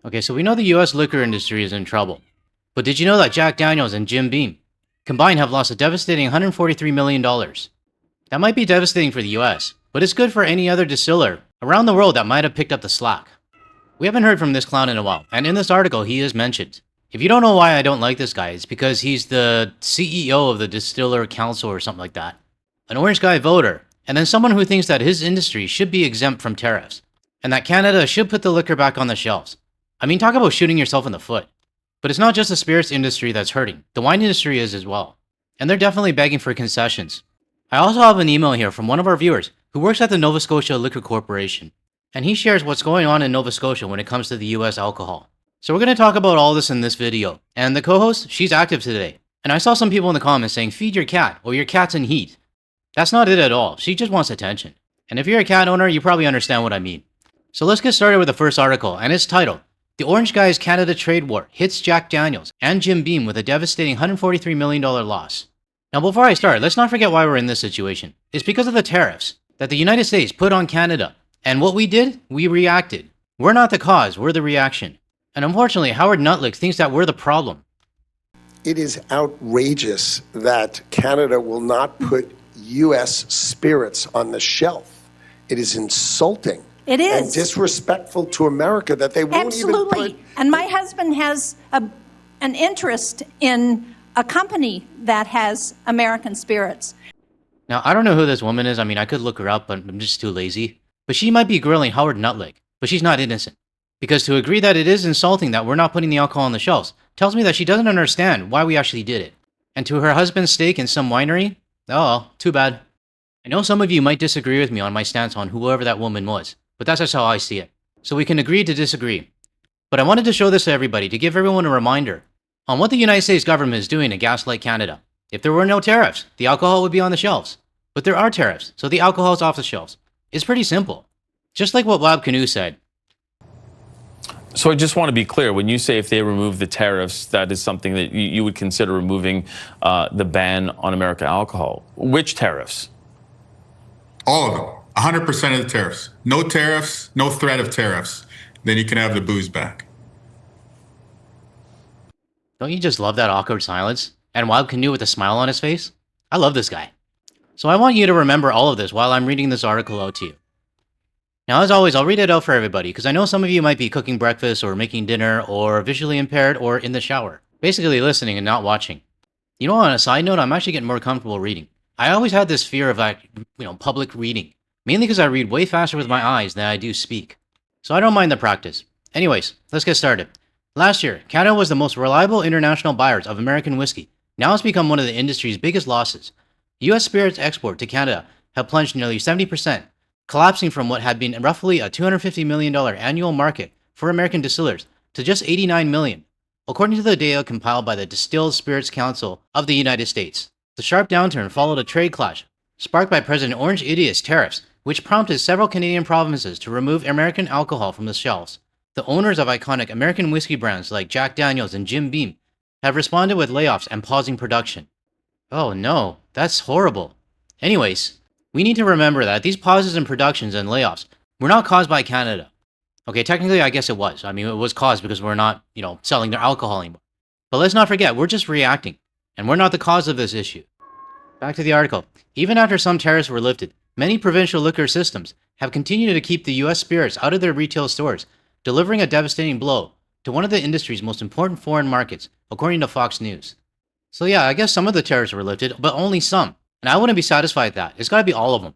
Okay, so we know the US liquor industry is in trouble. But did you know that Jack Daniels and Jim Beam combined have lost a devastating $143 million? That might be devastating for the US, but it's good for any other distiller around the world that might have picked up the slack. We haven't heard from this clown in a while, and in this article he is mentioned. If you don't know why I don't like this guy, it's because he's the CEO of the Distiller Council or something like that. An orange guy voter, and then someone who thinks that his industry should be exempt from tariffs, and that Canada should put the liquor back on the shelves. I mean, talk about shooting yourself in the foot. But it's not just the spirits industry that's hurting, the wine industry is as well. And they're definitely begging for concessions. I also have an email here from one of our viewers who works at the Nova Scotia Liquor Corporation, and he shares what's going on in Nova Scotia when it comes to the US alcohol. So we're going to talk about all this in this video, and the co-host, she's active today. And I saw some people in the comments saying, feed your cat, or your cat's in heat. That's not it at all, she just wants attention. And if you're a cat owner, you probably understand what I mean. So let's get started with the first article, and it's titled, The Orange Guys Canada Trade War Hits Jack Daniels and Jim Beam with a Devastating $143 million Loss. Now before I start, let's not forget why we're in this situation. It's because of the tariffs that the United States put on Canada. And what we did? We reacted. We're not the cause, we're the reaction. And unfortunately, Howard Nutlick thinks that we're the problem. It is outrageous that Canada will not put U.S. spirits on the shelf. It is insulting. It is. And disrespectful to America that they won't Absolutely. even put... And my husband has an interest in a company that has American spirits. Now, I don't know who this woman is. I mean, I could look her up, but I'm just too lazy. But she might be grilling Howard Nutlick, but she's not innocent. Because to agree that it is insulting that we're not putting the alcohol on the shelves tells me that she doesn't understand why we actually did it. And to her husband's stake in some winery? Oh, too bad. I know some of you might disagree with me on my stance on whoever that woman was, but that's just how I see it. So we can agree to disagree. But I wanted to show this to everybody to give everyone a reminder on what the United States government is doing to gaslight Canada. If there were no tariffs, the alcohol would be on the shelves. But there are tariffs, so the alcohol is off the shelves. It's pretty simple. Just like what Wab Canoe said. So I just want to be clear, when you say if they remove the tariffs, that is something that you would consider removing the ban on American alcohol. Which tariffs? All of them. 100% of the tariffs. No tariffs, no threat of tariffs. Then you can have the booze back. Don't you just love that awkward silence? And Wab Canoe with a smile on his face? I love this guy. So I want you to remember all of this while I'm reading this article out to you. Now, as always, I'll read it out for everybody, because I know some of you might be cooking breakfast or making dinner or visually impaired or in the shower. Basically listening and not watching. You know, on a side note, I'm actually getting more comfortable reading. I always had this fear of, public reading. Mainly because I read way faster with my eyes than I do speak. So I don't mind the practice. Anyways, let's get started. Last year, Canada was the most reliable international buyers of American whiskey. Now it's become one of the industry's biggest losses. U.S. spirits export to Canada have plunged nearly 70%. Collapsing from what had been roughly a $250 million annual market for American distillers to just $89 million, according to the data compiled by the Distilled Spirits Council of the United States. The sharp downturn followed a trade clash sparked by President Orange Idiot's tariffs, which prompted several Canadian provinces to remove American alcohol from the shelves. The owners of iconic American whiskey brands like Jack Daniels and Jim Beam have responded with layoffs and pausing production. Oh no, that's horrible. Anyways, we need to remember that these pauses in productions and layoffs were not caused by Canada. Okay, technically I guess it was. I mean, it was caused because we're not, selling their alcohol anymore. But let's not forget, we're just reacting, and we're not the cause of this issue. Back to the article. Even after some tariffs were lifted, many provincial liquor systems have continued to keep the U.S. spirits out of their retail stores, delivering a devastating blow to one of the industry's most important foreign markets, according to Fox News. So yeah, I guess some of the tariffs were lifted, but only some. And I wouldn't be satisfied with that. It's got to be all of them.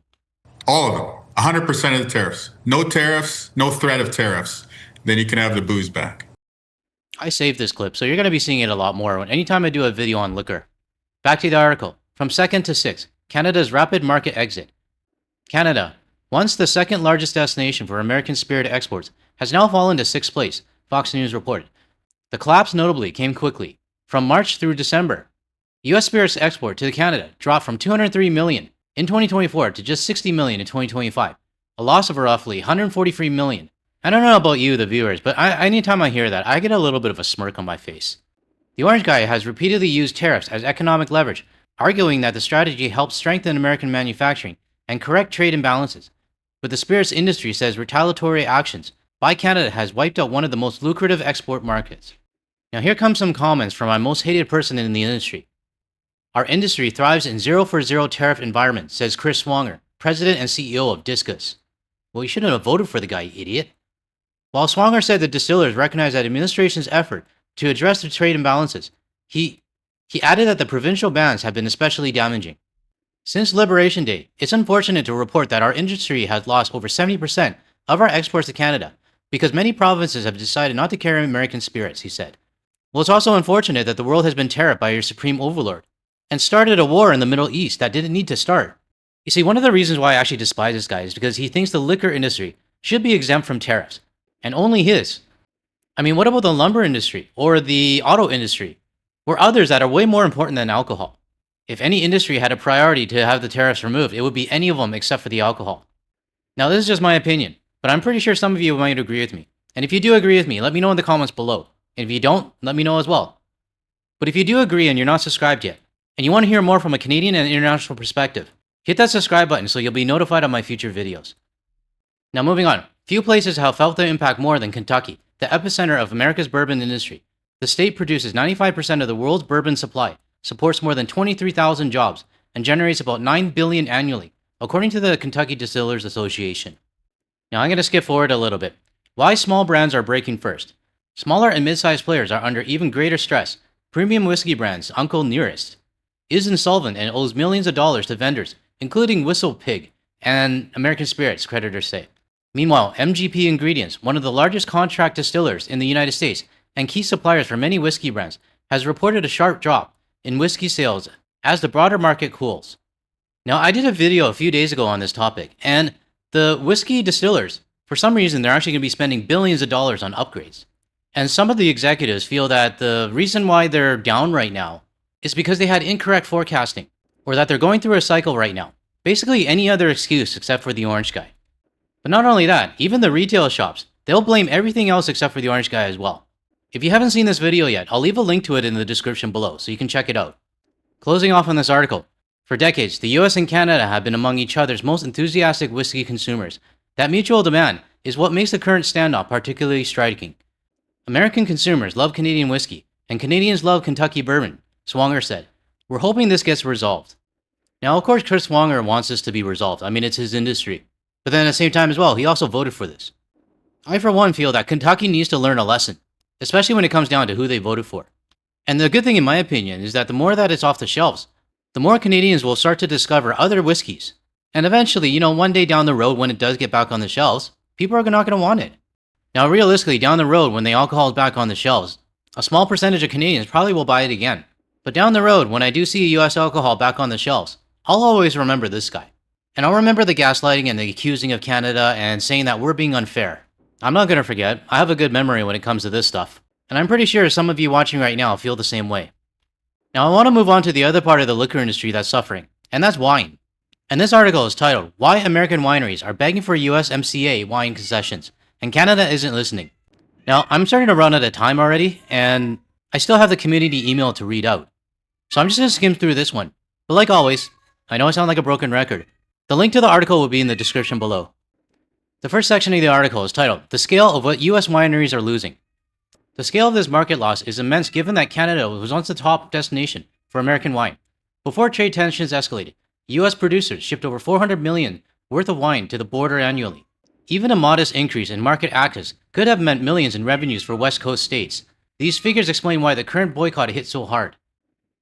All of them. 100% of the tariffs. No tariffs, no threat of tariffs. Then you can have the booze back. I saved this clip, so you're going to be seeing it a lot more anytime I do a video on liquor. Back to the article. From 2nd to 6th, Canada's rapid market exit. Canada, once the second largest destination for American spirit exports, has now fallen to 6th place, Fox News reported. The collapse notably came quickly. From March through December, U.S. spirits export to Canada dropped from $203 million in 2024 to just $60 million in 2025, a loss of roughly $143 million. I don't know about you, the viewers, but anytime I hear that, I get a little bit of a smirk on my face. The orange guy has repeatedly used tariffs as economic leverage, arguing that the strategy helps strengthen American manufacturing and correct trade imbalances. But the spirits industry says retaliatory actions Buy Canada has wiped out one of the most lucrative export markets. Now here comes some comments from my most hated person in the industry. Our industry thrives in 0 for 0 tariff environment, says Chris Swanger, president and CEO of Discus. Well, you shouldn't have voted for the guy, you idiot. While Swanger said the distillers recognize that administration's effort to address the trade imbalances, he added that the provincial bans have been especially damaging. Since Liberation Day, it's unfortunate to report that our industry has lost over 70% of our exports to Canada because many provinces have decided not to carry American spirits, he said. Well, it's also unfortunate that the world has been tariffed by your supreme overlord and started a war in the Middle East that didn't need to start. You see, one of the reasons why I actually despise this guy is because he thinks the liquor industry should be exempt from tariffs, and only his. I mean, what about the lumber industry or the auto industry or others that are way more important than alcohol? If any industry had a priority to have the tariffs removed, it would be any of them except for the alcohol. Now, this is just my opinion, but I'm pretty sure some of you might agree with me. And if you do agree with me, let me know in the comments below. And if you don't, let me know as well. But if you do agree and you're not subscribed yet, and you want to hear more from a Canadian and international perspective, hit that subscribe button so you'll be notified of my future videos. Now moving on, few places have felt the impact more than Kentucky, the epicenter of America's bourbon industry. The state produces 95% of the world's bourbon supply, supports more than 23,000 jobs, and generates about $9 billion annually, according to the Kentucky Distillers Association. Now I'm going to skip forward a little bit. Why small brands are breaking first. Smaller and mid-sized players are under even greater stress. Premium whiskey brands Uncle Nearest is insolvent and owes millions of dollars to vendors, including Whistle Pig and American Spirits, creditors say. Meanwhile, MGP Ingredients, one of the largest contract distillers in the United States and key suppliers for many whiskey brands, has reported a sharp drop in whiskey sales as the broader market cools. Now, I did a video a few days ago on this topic, and the whiskey distillers, for some reason, they're actually going to be spending billions of dollars on upgrades. And some of the executives feel that the reason why they're down right now is because they had incorrect forecasting, or that they're going through a cycle right now. Basically any other excuse except for the orange guy. But not only that, even the retail shops, they'll blame everything else except for the orange guy as well. If you haven't seen this video yet, I'll leave a link to it in the description below so you can check it out. Closing off on this article, for decades, the US and Canada have been among each other's most enthusiastic whiskey consumers. That mutual demand is what makes the current standoff particularly striking. American consumers love Canadian whiskey, and Canadians love Kentucky bourbon, Swanger said. We're hoping this gets resolved. Now, of course, Chris Swanger wants this to be resolved. I mean, it's his industry. But then at the same time as well, he also voted for this. I, for one, feel that Kentucky needs to learn a lesson, especially when it comes down to who they voted for. And the good thing, in my opinion, is that the more that it's off the shelves, the more Canadians will start to discover other whiskeys. And eventually, one day down the road, when it does get back on the shelves, people are not going to want it. Now, realistically, down the road, when the alcohol is back on the shelves, a small percentage of Canadians probably will buy it again. But down the road, when I do see US alcohol back on the shelves, I'll always remember this guy. And I'll remember the gaslighting and the accusing of Canada and saying that we're being unfair. I'm not going to forget. I have a good memory when it comes to this stuff. And I'm pretty sure some of you watching right now feel the same way. Now, I want to move on to the other part of the liquor industry that's suffering, and that's wine. And this article is titled, Why American Wineries Are Begging for USMCA Wine Concessions, and Canada Isn't Listening. Now, I'm starting to run out of time already, and I still have the community email to read out. So I'm just going to skim through this one. But like always, I know I sound like a broken record. The link to the article will be in the description below. The first section of the article is titled, The Scale of What US Wineries Are Losing. The scale of this market loss is immense given that Canada was once the top destination for American wine. Before trade tensions escalated, US producers shipped over $400 million worth of wine to the border annually. Even a modest increase in market access could have meant millions in revenues for West Coast states. These figures explain why the current boycott hit so hard.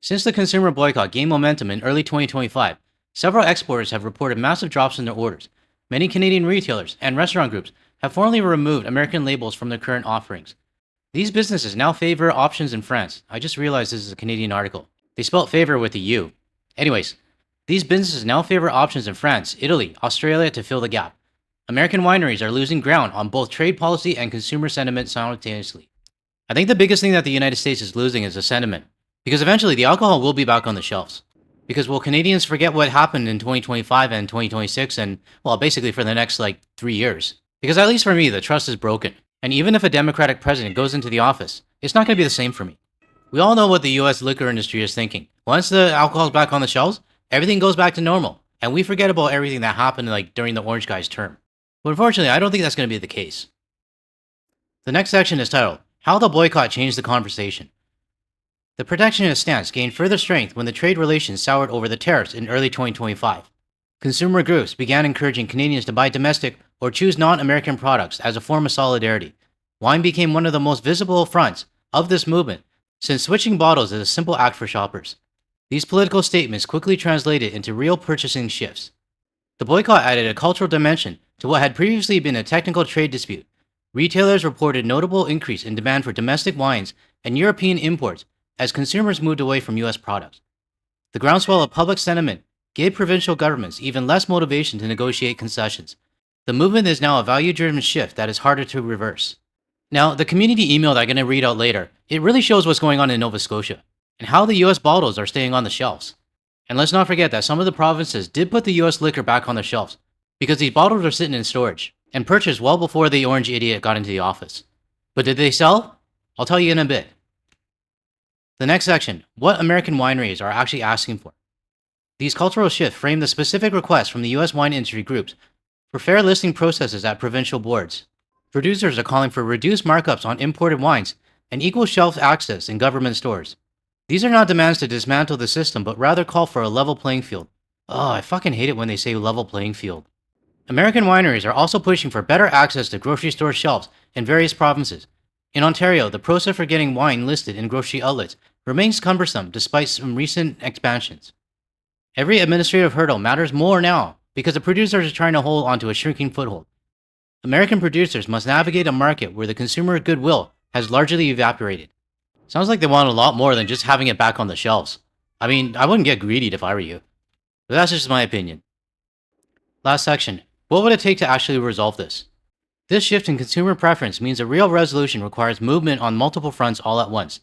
Since the consumer boycott gained momentum in early 2025, several exporters have reported massive drops in their orders. Many Canadian retailers and restaurant groups have formally removed American labels from their current offerings. These businesses now favor options in France. I just realized this is a Canadian article. They spelt favor with a U. Anyways, these businesses now favor options in France, Italy, Australia to fill the gap. American wineries are losing ground on both trade policy and consumer sentiment simultaneously. I think the biggest thing that the United States is losing is the sentiment, because eventually the alcohol will be back on the shelves. Because will Canadians forget what happened in 2025 and 2026 and, well, basically for the next, 3 years? Because at least for me, the trust is broken. And even if a Democratic president goes into the office, it's not going to be the same for me. We all know what the US liquor industry is thinking. Once the alcohol's back on the shelves, everything goes back to normal. And we forget about everything that happened during the orange guy's term. But unfortunately, I don't think that's going to be the case. The next section is titled, How the Boycott Changed the Conversation. The protectionist stance gained further strength when the trade relations soured over the tariffs in early 2025. Consumer groups began encouraging Canadians to buy domestic or choose non-American products as a form of solidarity. Wine became one of the most visible fronts of this movement, since switching bottles is a simple act for shoppers. These political statements quickly translated into real purchasing shifts. The boycott added a cultural dimension to what had previously been a technical trade dispute. Retailers reported notable increase in demand for domestic wines and European imports as consumers moved away from US products. The groundswell of public sentiment gave provincial governments even less motivation to negotiate concessions. The movement is now a value-driven shift that is harder to reverse. Now, the community email that I'm going to read out later, it really shows what's going on in Nova Scotia and how the US bottles are staying on the shelves. And let's not forget that some of the provinces did put the US liquor back on the shelves because these bottles are sitting in storage and purchased well before the orange idiot got into the office. But did they sell? I'll tell you in a bit. The next section, what American wineries are actually asking for. These cultural shifts frame the specific requests from the US wine industry groups for fair listing processes at provincial boards. Producers are calling for reduced markups on imported wines and equal shelf access in government stores. These are not demands to dismantle the system, but rather call for a level playing field. Oh, I fucking hate it when they say level playing field. American wineries are also pushing for better access to grocery store shelves in various provinces. In Ontario, the process for getting wine listed in grocery outlets remains cumbersome despite some recent expansions. Every administrative hurdle matters more now because the producers are trying to hold onto a shrinking foothold. American producers must navigate a market where the consumer goodwill has largely evaporated. Sounds like they want a lot more than just having it back on the shelves. I mean, I wouldn't get greedy if I were you. But that's just my opinion. Last section. What would it take to actually resolve this? This shift in consumer preference means a real resolution requires movement on multiple fronts all at once.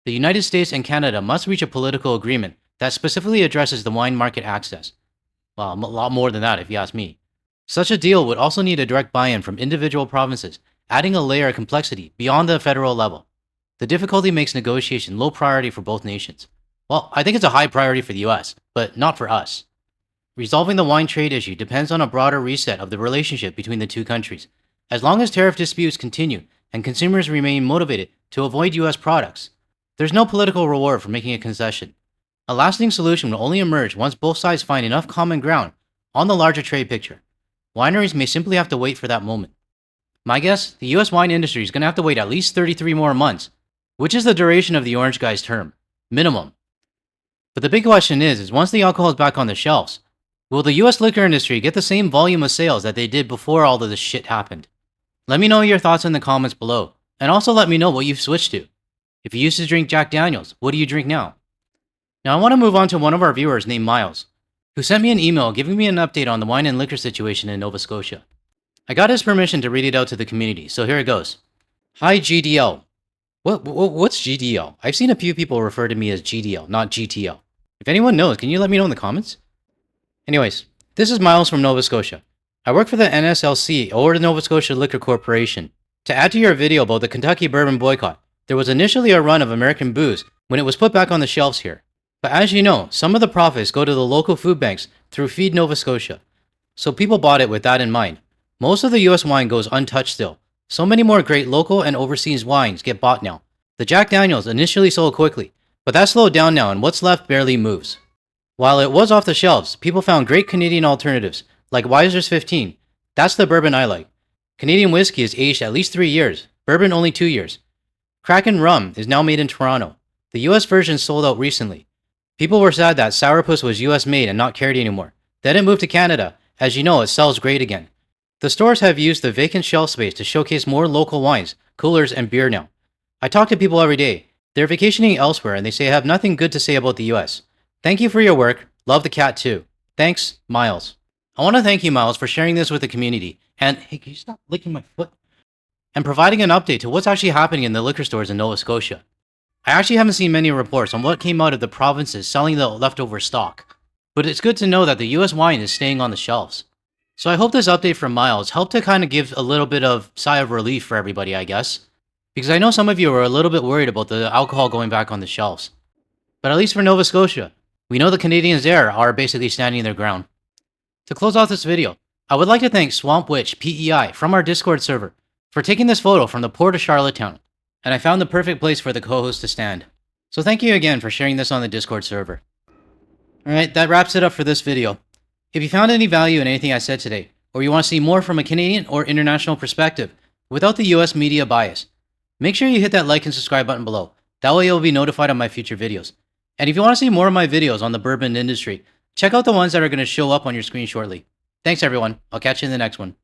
The United States and Canada must reach a political agreement that specifically addresses the wine market access. Well, a lot more than that if you ask me. Such a deal would also need a direct buy-in from individual provinces, adding a layer of complexity beyond the federal level. The difficulty makes negotiation low priority for both nations. Well, I think it's a high priority for the US, but not for us. Resolving the wine trade issue depends on a broader reset of the relationship between the two countries. As long as tariff disputes continue and consumers remain motivated to avoid US products, there's no political reward for making a concession. A lasting solution will only emerge once both sides find enough common ground on the larger trade picture. Wineries may simply have to wait for that moment. My guess, the US wine industry is going to have to wait at least 33 more months, which is the duration of the orange guy's term. Minimum. But the big question is once the alcohol is back on the shelves, will the US liquor industry get the same volume of sales that they did before all of this shit happened? Let me know your thoughts in the comments below, and also let me know what you've switched to. If you used to drink Jack Daniels, what do you drink now? Now I want to move on to one of our viewers named Miles, who sent me an email giving me an update on the wine and liquor situation in Nova Scotia. I got his permission to read it out to the community, so here it goes. Hi GDL. What's GDL? I've seen a few people refer to me as GDL, not GTL. If anyone knows, can you let me know in the comments? Anyways, this is Miles from Nova Scotia. I work for the NSLC, or the Nova Scotia Liquor Corporation. To add to your video about the Kentucky bourbon boycott, there was initially a run of American booze when it was put back on the shelves here. But as you know, some of the profits go to the local food banks through Feed Nova Scotia. So people bought it with that in mind. Most of the US wine goes untouched still. So many more great local and overseas wines get bought now. The Jack Daniels initially sold quickly, but that slowed down now and what's left barely moves. While it was off the shelves, people found great Canadian alternatives, like Weiser's 15. That's the bourbon I like. Canadian whiskey is aged at least 3 years, bourbon only 2 years. Kraken rum is now made in Toronto. The US version sold out recently. People were sad that Sourpuss was US made and not carried anymore. Then it moved to Canada. As you know, it sells great again. The stores have used the vacant shelf space to showcase more local wines, coolers, and beer now. I talk to people every day. They're vacationing elsewhere and they say I have nothing good to say about the US. Thank you for your work. Love the cat too. Thanks, Miles. I want to thank you, Miles, for sharing this with the community. And hey, can you stop licking my foot? And providing an update to what's actually happening in the liquor stores in Nova Scotia. I actually haven't seen many reports on what came out of the provinces selling the leftover stock. But it's good to know that the US wine is staying on the shelves. So I hope this update from Miles helped to kind of give a little bit of sigh of relief for everybody, I guess. Because I know some of you are a little bit worried about the alcohol going back on the shelves. But at least for Nova Scotia, we know the Canadians there are basically standing their ground. To close off this video, I would like to thank Swamp Witch PEI from our Discord server for taking this photo from the port of Charlottetown, and I found the perfect place for the co-host to stand. So thank you again for sharing this on the Discord server. Alright, that wraps it up for this video. If you found any value in anything I said today, or you want to see more from a Canadian or international perspective, without the US media bias, make sure you hit that like and subscribe button below. That way you'll be notified of my future videos. And if you want to see more of my videos on the bourbon industry, check out the ones that are going to show up on your screen shortly. Thanks everyone, I'll catch you in the next one.